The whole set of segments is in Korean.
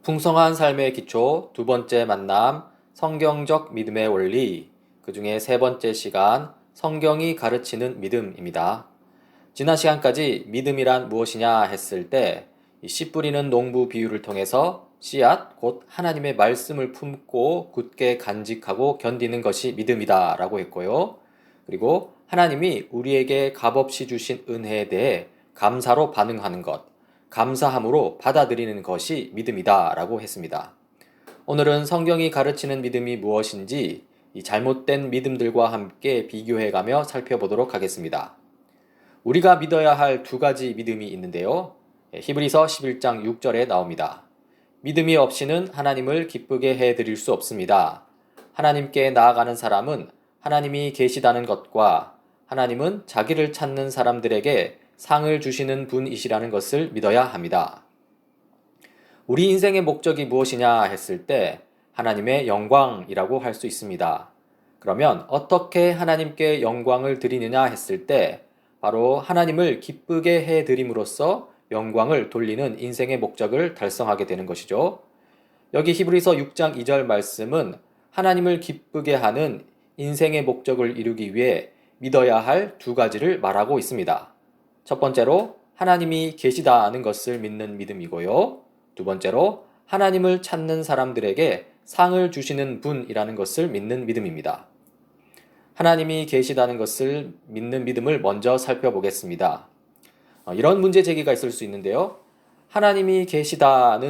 풍성한 삶의 기초 두 번째 만남, 성경적 믿음의 원리, 그 중에 세 번째 시간, 성경이 가르치는 믿음입니다. 지난 시간까지 믿음이란 무엇이냐 했을 때, 이 씨 뿌리는 농부 비유를 통해서 씨앗, 곧 하나님의 말씀을 품고 굳게 간직하고 견디는 것이 믿음이다 라고 했고요. 그리고 하나님이 우리에게 값없이 주신 은혜에 대해 감사로 반응하는 것, 감사함으로 받아들이는 것이 믿음이다 라고 했습니다. 오늘은 성경이 가르치는 믿음이 무엇인지 이 잘못된 믿음들과 함께 비교해가며 살펴보도록 하겠습니다. 우리가 믿어야 할 두 가지 믿음이 있는데요. 히브리서 11장 6절에 나옵니다. 믿음이 없이는 하나님을 기쁘게 해드릴 수 없습니다. 하나님께 나아가는 사람은 하나님이 계시다는 것과 하나님은 자기를 찾는 사람들에게 상을 주시는 분이시라는 것을 믿어야 합니다. 우리 인생의 목적이 무엇이냐 했을 때 하나님의 영광이라고 할 수 있습니다. 그러면 어떻게 하나님께 영광을 드리느냐 했을 때 바로 하나님을 기쁘게 해드림으로써 영광을 돌리는 인생의 목적을 달성하게 되는 것이죠. 여기 히브리서 6장 2절 말씀은 하나님을 기쁘게 하는 인생의 목적을 이루기 위해 믿어야 할 두 가지를 말하고 있습니다. 첫 번째로 하나님이 계시다는 것을 믿는 믿음이고요. 두 번째로 하나님을 찾는 사람들에게 상을 주시는 분이라는 것을 믿는 믿음입니다. 하나님이 계시다는 것을 믿는 믿음을 먼저 살펴보겠습니다. 이런 문제 제기가 있을 수 있는데요. 하나님이 계시다라고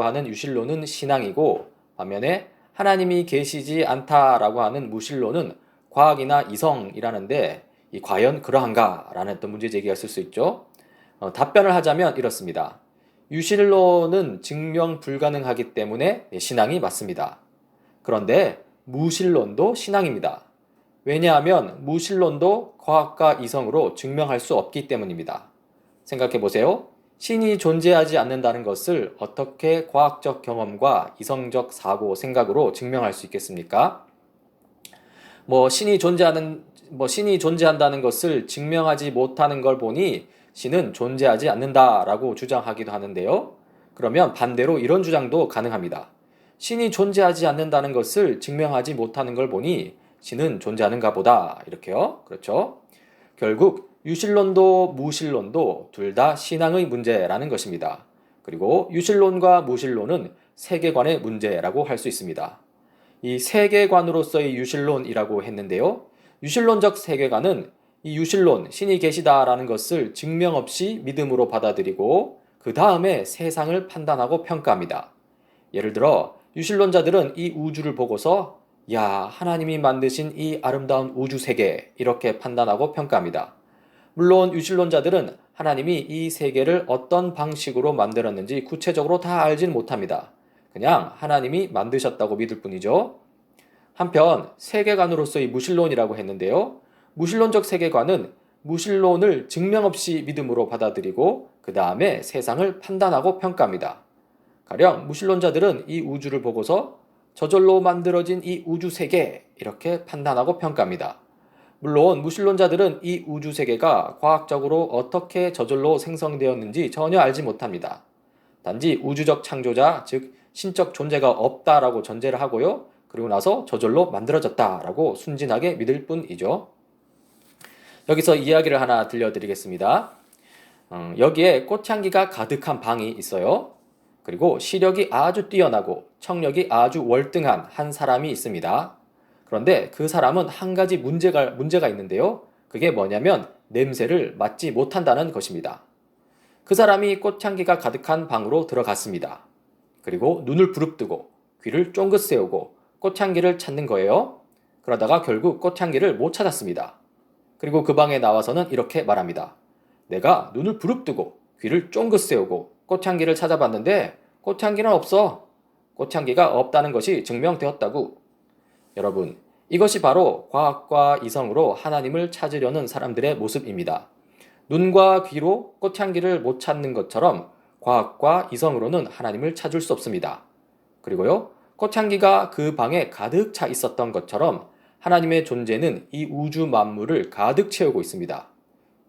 하는 유실론은 신앙이고 반면에 하나님이 계시지 않다라고 하는 무실론은 과학이나 이성이라는데 과연 그러한가? 라는 어떤 문제 제기가 있을 수 있죠. 답변을 하자면 이렇습니다. 유실론은 증명 불가능하기 때문에 신앙이 맞습니다. 그런데 무실론도 신앙입니다. 왜냐하면 무실론도 과학과 이성으로 증명할 수 없기 때문입니다. 생각해 보세요. 신이 존재하지 않는다는 것을 어떻게 과학적 경험과 이성적 사고, 생각으로 증명할 수 있겠습니까? 신이 존재한다는 것을 증명하지 못하는 걸 보니 신은 존재하지 않는다라고 주장하기도 하는데요. 그러면 반대로 이런 주장도 가능합니다. 신이 존재하지 않는다는 것을 증명하지 못하는 걸 보니 신은 존재하는가 보다. 이렇게요. 그렇죠? 결국 유실론도 무실론도 둘 다 신앙의 문제라는 것입니다. 그리고 유실론과 무실론은 세계관의 문제라고 할 수 있습니다. 이 세계관으로서의 유실론이라고 했는데요. 유실론적 세계관은 이 유실론, 신이 계시다라는 것을 증명 없이 믿음으로 받아들이고 그 다음에 세상을 판단하고 평가합니다. 예를 들어 유실론자들은 이 우주를 보고서 야, 하나님이 만드신 이 아름다운 우주 세계 이렇게 판단하고 평가합니다. 물론 유실론자들은 하나님이 이 세계를 어떤 방식으로 만들었는지 구체적으로 다 알지는 못합니다. 그냥 하나님이 만드셨다고 믿을 뿐이죠. 한편 세계관으로서의 무실론이라고 했는데요. 무실론적 세계관은 무실론을 증명 없이 믿음으로 받아들이고 그 다음에 세상을 판단하고 평가합니다. 가령 무실론자들은 이 우주를 보고서 저절로 만들어진 이 우주 세계 이렇게 판단하고 평가합니다. 물론 무실론자들은 이 우주 세계가 과학적으로 어떻게 저절로 생성되었는지 전혀 알지 못합니다. 단지 우주적 창조자, 즉 신적 존재가 없다라고 전제를 하고요. 그리고 나서 저절로 만들어졌다라고 순진하게 믿을 뿐이죠. 여기서 이야기를 하나 들려드리겠습니다. 여기에 꽃향기가 가득한 방이 있어요. 그리고 시력이 아주 뛰어나고 청력이 아주 월등한 한 사람이 있습니다. 그런데 그 사람은 한 가지 문제가 있는데요. 그게 뭐냐면 냄새를 맡지 못한다는 것입니다. 그 사람이 꽃향기가 가득한 방으로 들어갔습니다. 그리고 눈을 부릅뜨고 귀를 쫑긋 세우고 꽃향기를 찾는 거예요. 그러다가 결국 꽃향기를 못 찾았습니다. 그리고 그 방에 나와서는 이렇게 말합니다. 내가 눈을 부릅뜨고 귀를 쫑긋 세우고 꽃향기를 찾아봤는데 꽃향기는 없어. 꽃향기가 없다는 것이 증명되었다고. 여러분, 이것이 바로 과학과 이성으로 하나님을 찾으려는 사람들의 모습입니다. 눈과 귀로 꽃향기를 못 찾는 것처럼 과학과 이성으로는 하나님을 찾을 수 없습니다. 그리고요, 꽃향기가 그 방에 가득 차 있었던 것처럼 하나님의 존재는 이 우주 만물을 가득 채우고 있습니다.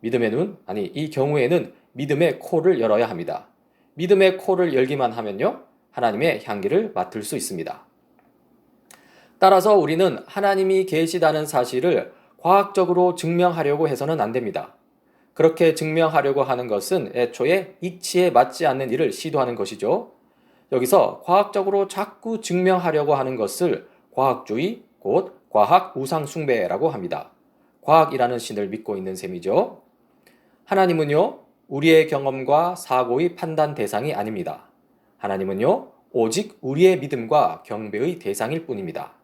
이 경우에는 믿음의 코를 열어야 합니다. 믿음의 코를 열기만 하면요, 하나님의 향기를 맡을 수 있습니다. 따라서 우리는 하나님이 계시다는 사실을 과학적으로 증명하려고 해서는 안 됩니다. 그렇게 증명하려고 하는 것은 애초에 이치에 맞지 않는 일을 시도하는 것이죠. 여기서 과학적으로 자꾸 증명하려고 하는 것을 과학주의, 곧 과학 우상 숭배라고 합니다. 과학이라는 신을 믿고 있는 셈이죠. 하나님은요, 우리의 경험과 사고의 판단 대상이 아닙니다. 하나님은요, 오직 우리의 믿음과 경배의 대상일 뿐입니다.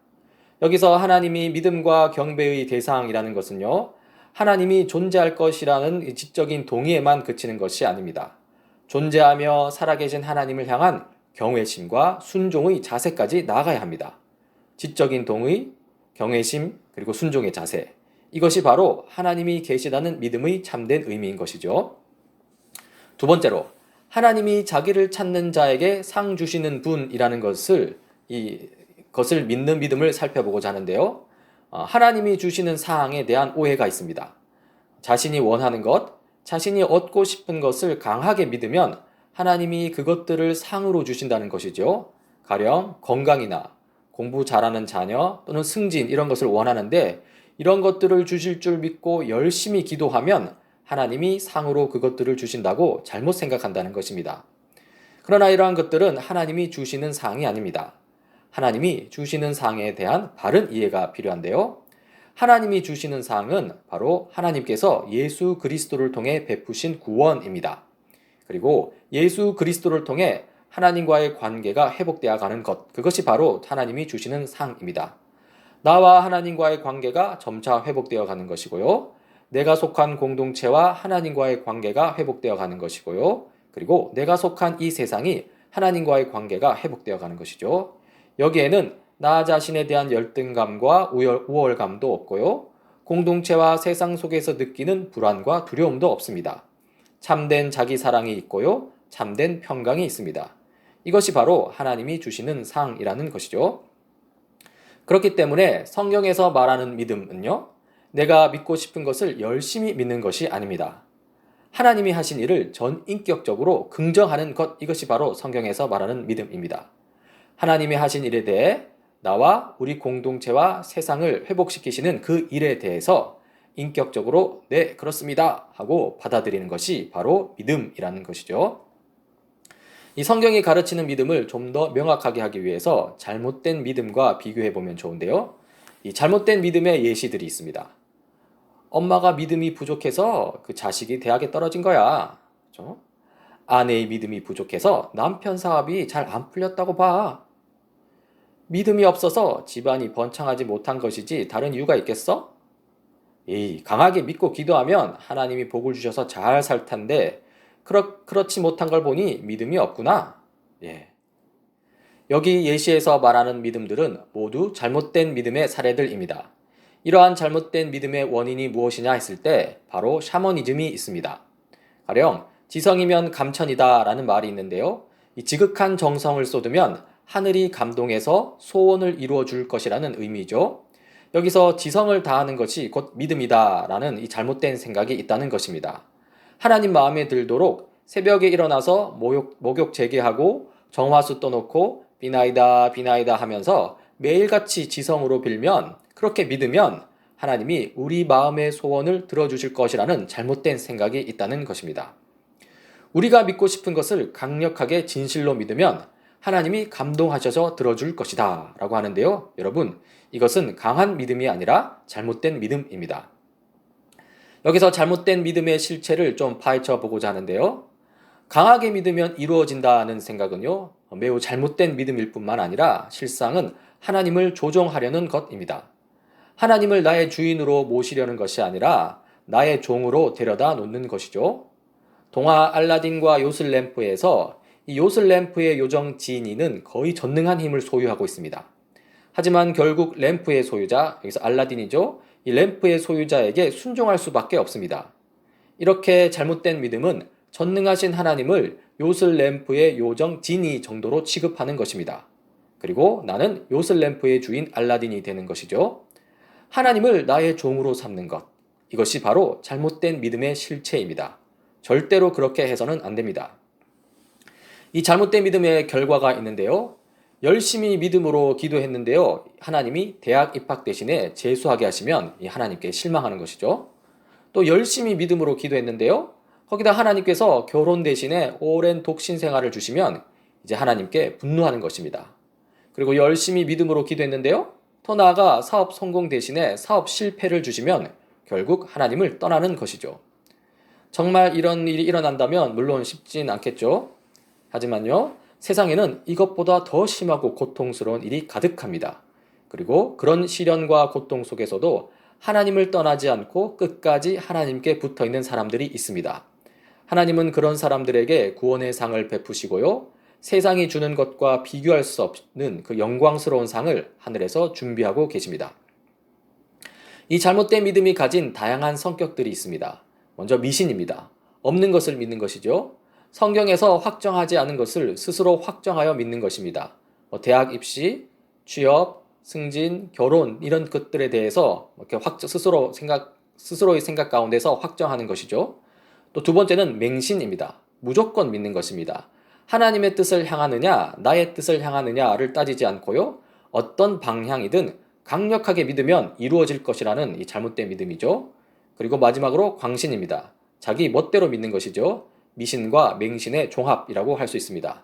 여기서 하나님이 믿음과 경배의 대상이라는 것은요, 하나님이 존재할 것이라는 지적인 동의에만 그치는 것이 아닙니다. 존재하며 살아계신 하나님을 향한 경외심과 순종의 자세까지 나아가야 합니다. 지적인 동의, 경외심, 그리고 순종의 자세. 이것이 바로 하나님이 계시다는 믿음의 참된 의미인 것이죠. 두 번째로, 하나님이 자기를 찾는 자에게 상 주시는 분이라는 것을 믿는 믿음을 살펴보고자 하는데요. 하나님이 주시는 사항에 대한 오해가 있습니다. 자신이 원하는 것, 자신이 얻고 싶은 것을 강하게 믿으면 하나님이 그것들을 상으로 주신다는 것이죠. 가령 건강이나 공부 잘하는 자녀 또는 승진 이런 것을 원하는데 이런 것들을 주실 줄 믿고 열심히 기도하면 하나님이 상으로 그것들을 주신다고 잘못 생각한다는 것입니다. 그러나 이러한 것들은 하나님이 주시는 사항이 아닙니다. 하나님이 주시는 사항에 대한 바른 이해가 필요한데요. 하나님이 주시는 사항은 바로 하나님께서 예수 그리스도를 통해 베푸신 구원입니다. 그리고 예수 그리스도를 통해 하나님과의 관계가 회복되어 가는 것, 그것이 바로 하나님이 주시는 상입니다. 나와 하나님과의 관계가 점차 회복되어 가는 것이고요. 내가 속한 공동체와 하나님과의 관계가 회복되어 가는 것이고요. 그리고 내가 속한 이 세상이 하나님과의 관계가 회복되어 가는 것이죠. 여기에는 나 자신에 대한 열등감과 우월감도 없고요. 공동체와 세상 속에서 느끼는 불안과 두려움도 없습니다. 참된 자기 사랑이 있고요. 참된 평강이 있습니다. 이것이 바로 하나님이 주시는 상이라는 것이죠. 그렇기 때문에 성경에서 말하는 믿음은요, 내가 믿고 싶은 것을 열심히 믿는 것이 아닙니다. 하나님이 하신 일을 전인격적으로 긍정하는 것, 이것이 바로 성경에서 말하는 믿음입니다. 하나님이 하신 일에 대해 나와 우리 공동체와 세상을 회복시키시는 그 일에 대해서 인격적으로 네, 그렇습니다 하고 받아들이는 것이 바로 믿음이라는 것이죠. 이 성경이 가르치는 믿음을 좀 더 명확하게 하기 위해서 잘못된 믿음과 비교해 보면 좋은데요. 이 잘못된 믿음의 예시들이 있습니다. 엄마가 믿음이 부족해서 그 자식이 대학에 떨어진 거야. 그렇죠? 아내의 믿음이 부족해서 남편 사업이 잘 안 풀렸다고 봐. 믿음이 없어서 집안이 번창하지 못한 것이지 다른 이유가 있겠어? 강하게 믿고 기도하면 하나님이 복을 주셔서 잘 살 텐데 그렇지 못한 걸 보니 믿음이 없구나. 여기 예시에서 말하는 믿음들은 모두 잘못된 믿음의 사례들입니다. 이러한 잘못된 믿음의 원인이 무엇이냐 했을 때 바로 샤머니즘이 있습니다. 가령 지성이면 감천이다 라는 말이 있는데요. 이 지극한 정성을 쏟으면 하늘이 감동해서 소원을 이루어 줄 것이라는 의미죠. 여기서 지성을 다하는 것이 곧 믿음이다 라는 이 잘못된 생각이 있다는 것입니다. 하나님 마음에 들도록 새벽에 일어나서 목욕 재개하고 정화수 떠놓고 비나이다 비나이다 하면서 매일같이 지성으로 빌면, 그렇게 믿으면 하나님이 우리 마음의 소원을 들어주실 것이라는 잘못된 생각이 있다는 것입니다. 우리가 믿고 싶은 것을 강력하게 진실로 믿으면 하나님이 감동하셔서 들어줄 것이다 라고 하는데요. 여러분, 이것은 강한 믿음이 아니라 잘못된 믿음입니다. 여기서 잘못된 믿음의 실체를 좀 파헤쳐 보고자 하는데요. 강하게 믿으면 이루어진다는 생각은요, 매우 잘못된 믿음일 뿐만 아니라 실상은 하나님을 조종하려는 것입니다. 하나님을 나의 주인으로 모시려는 것이 아니라 나의 종으로 데려다 놓는 것이죠. 동화 알라딘과 요술램프에서 이 요술램프의 요정 지니는 거의 전능한 힘을 소유하고 있습니다. 하지만 결국 램프의 소유자, 여기서 알라딘이죠. 이 램프의 소유자에게 순종할 수밖에 없습니다. 이렇게 잘못된 믿음은 전능하신 하나님을 요술램프의 요정 지니 정도로 취급하는 것입니다. 그리고 나는 요술램프의 주인 알라딘이 되는 것이죠. 하나님을 나의 종으로 삼는 것, 이것이 바로 잘못된 믿음의 실체입니다. 절대로 그렇게 해서는 안 됩니다. 이 잘못된 믿음의 결과가 있는데요. 열심히 믿음으로 기도했는데요. 하나님이 대학 입학 대신에 재수하게 하시면 이 하나님께 실망하는 것이죠. 또 열심히 믿음으로 기도했는데요. 거기다 하나님께서 결혼 대신에 오랜 독신 생활을 주시면 이제 하나님께 분노하는 것입니다. 그리고 열심히 믿음으로 기도했는데요. 더 나아가 사업 성공 대신에 사업 실패를 주시면 결국 하나님을 떠나는 것이죠. 정말 이런 일이 일어난다면 물론 쉽진 않겠죠. 하지만요, 세상에는 이것보다 더 심하고 고통스러운 일이 가득합니다. 그리고 그런 시련과 고통 속에서도 하나님을 떠나지 않고 끝까지 하나님께 붙어 있는 사람들이 있습니다. 하나님은 그런 사람들에게 구원의 상을 베푸시고요. 세상이 주는 것과 비교할 수 없는 그 영광스러운 상을 하늘에서 준비하고 계십니다. 이 잘못된 믿음이 가진 다양한 성격들이 있습니다. 먼저 미신입니다. 없는 것을 믿는 것이죠. 성경에서 확정하지 않은 것을 스스로 확정하여 믿는 것입니다. 대학 입시, 취업, 승진, 결혼 이런 것들에 대해서 이렇게 스스로의 생각 가운데서 확정하는 것이죠. 또 두 번째는 맹신입니다. 무조건 믿는 것입니다. 하나님의 뜻을 향하느냐, 나의 뜻을 향하느냐를 따지지 않고요. 어떤 방향이든 강력하게 믿으면 이루어질 것이라는 이 잘못된 믿음이죠. 그리고 마지막으로 광신입니다. 자기 멋대로 믿는 것이죠. 미신과 맹신의 종합이라고 할 수 있습니다.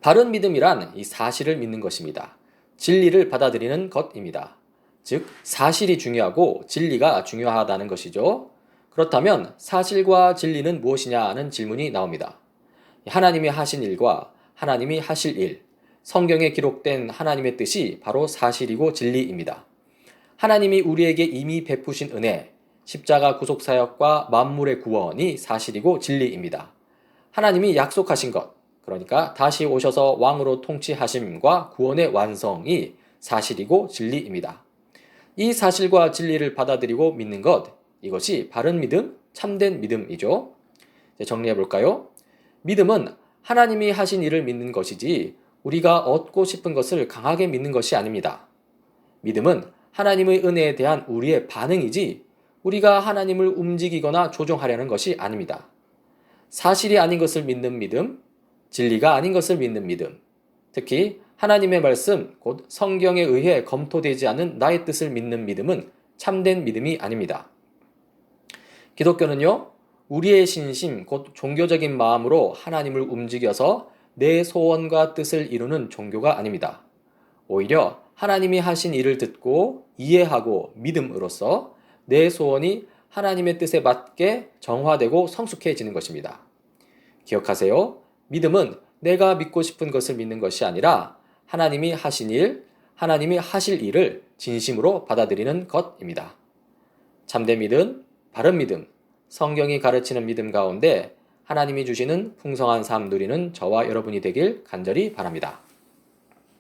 바른 믿음이란 이 사실을 믿는 것입니다. 진리를 받아들이는 것입니다. 즉, 사실이 중요하고 진리가 중요하다는 것이죠. 그렇다면 사실과 진리는 무엇이냐는 질문이 나옵니다. 하나님이 하신 일과 하나님이 하실 일, 성경에 기록된 하나님의 뜻이 바로 사실이고 진리입니다. 하나님이 우리에게 이미 베푸신 은혜, 십자가 구속사역과 만물의 구원이 사실이고 진리입니다. 하나님이 약속하신 것, 그러니까 다시 오셔서 왕으로 통치하심과 구원의 완성이 사실이고 진리입니다. 이 사실과 진리를 받아들이고 믿는 것, 이것이 바른 믿음, 참된 믿음이죠. 정리해 볼까요? 믿음은 하나님이 하신 일을 믿는 것이지 우리가 얻고 싶은 것을 강하게 믿는 것이 아닙니다. 믿음은 하나님의 은혜에 대한 우리의 반응이지 우리가 하나님을 움직이거나 조종하려는 것이 아닙니다. 사실이 아닌 것을 믿는 믿음, 진리가 아닌 것을 믿는 믿음, 특히 하나님의 말씀, 곧 성경에 의해 검토되지 않은 나의 뜻을 믿는 믿음은 참된 믿음이 아닙니다. 기독교는요, 우리의 신심, 곧 종교적인 마음으로 하나님을 움직여서 내 소원과 뜻을 이루는 종교가 아닙니다. 오히려 하나님이 하신 일을 듣고 이해하고 믿음으로써 내 소원이 하나님의 뜻에 맞게 정화되고 성숙해지는 것입니다. 기억하세요. 믿음은 내가 믿고 싶은 것을 믿는 것이 아니라 하나님이 하신 일, 하나님이 하실 일을 진심으로 받아들이는 것입니다. 참된 믿음, 바른 믿음, 성경이 가르치는 믿음 가운데 하나님이 주시는 풍성한 삶 누리는 저와 여러분이 되길 간절히 바랍니다.